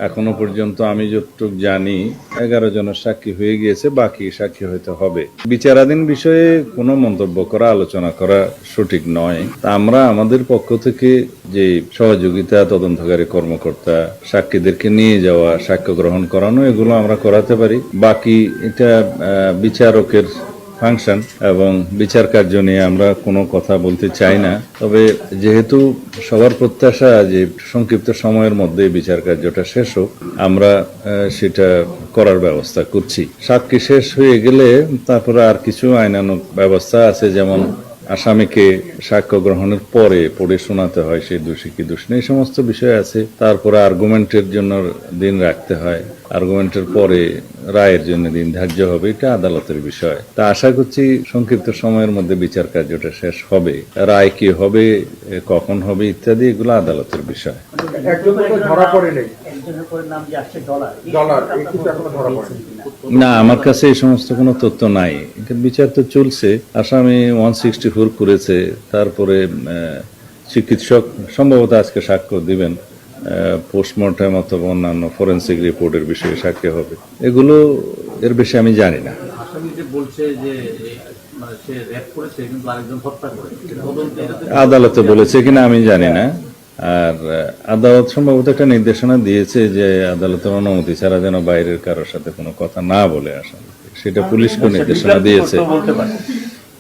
এখনো পর্যন্ত আমি যতটুকু জানি 11 জনের সাক্ষী হয়ে গিয়েছে, বাকি সাক্ষী হয়তো হবে। বিচারাধীন বিষয়ে কোনো মন্তব্য করা, আলোচনা করা সঠিক নয়। তা আমরা আমাদের পক্ষ থেকে যে সহযোগিতা, তদন্তকারী কর্মকর্তা, সাক্ষীদেরকে নিয়ে যাওয়া, সাক্ষ্য গ্রহণ করানো, এগুলো আমরা করাতে পারি। বাকি এটা বিচারকের ফাংশন এবং বিচার কার্য নিয়ে আমরা কোনো কথা বলতে চাই না। তবে যেহেতু সবার প্রত্যাশা যে সংক্ষিপ্ত সময়ের মধ্যে বিচার কার্যটা শেষ হোক, আমরা সেটা করার ব্যবস্থা করছি। সাক্ষী শেষ হয়ে গেলে তারপরে আর কিছু আইনানুগ ব্যবস্থা আছে, যেমন আসামিকে সাক্ষ্য গ্রহণের পরে পড়ে শোনাতে হয় সে দোষী কি দোষী, এই সমস্ত বিষয় আছে। তারপরে আর্গুমেন্টের জন্য দিন রাখতে হয়, আর্গুমেন্টের পরে রায়ের জন্য দিন ধার্য হবে। এটা আদালতের বিষয়। তা আশা করছি সংক্ষিপ্ত সময়ের মধ্যে বিচার কার্যটা শেষ হবে। রায় কি হবে, কখন হবে ইত্যাদি, এগুলো আদালতের বিষয়। না, আমার কাছে এই সমস্ত কোনো তথ্য নাই। বিচার তো চলছে, আসামি 164 করেছে। তারপরে চিকিৎসক সম্ভবত আজকে সাক্ষ্য দিবেন, পোস্টমর্টম অথবা অন্যান্য ফরেন্সিক রিপোর্টের বিষয়ে সাক্ষী হবে। এগুলো এর বেশি আমি জানি না। আদালতে বলেছে কিনা আমি জানি না। আর আদালত সম্ভবত একটা নির্দেশনা দিয়েছে যে আদালতের অনুমতি ছাড়া যেন বাইরের কারোর সাথে কোনো কথা না বলে আসেন, সেটা পুলিশকে নির্দেশনা দিয়েছে।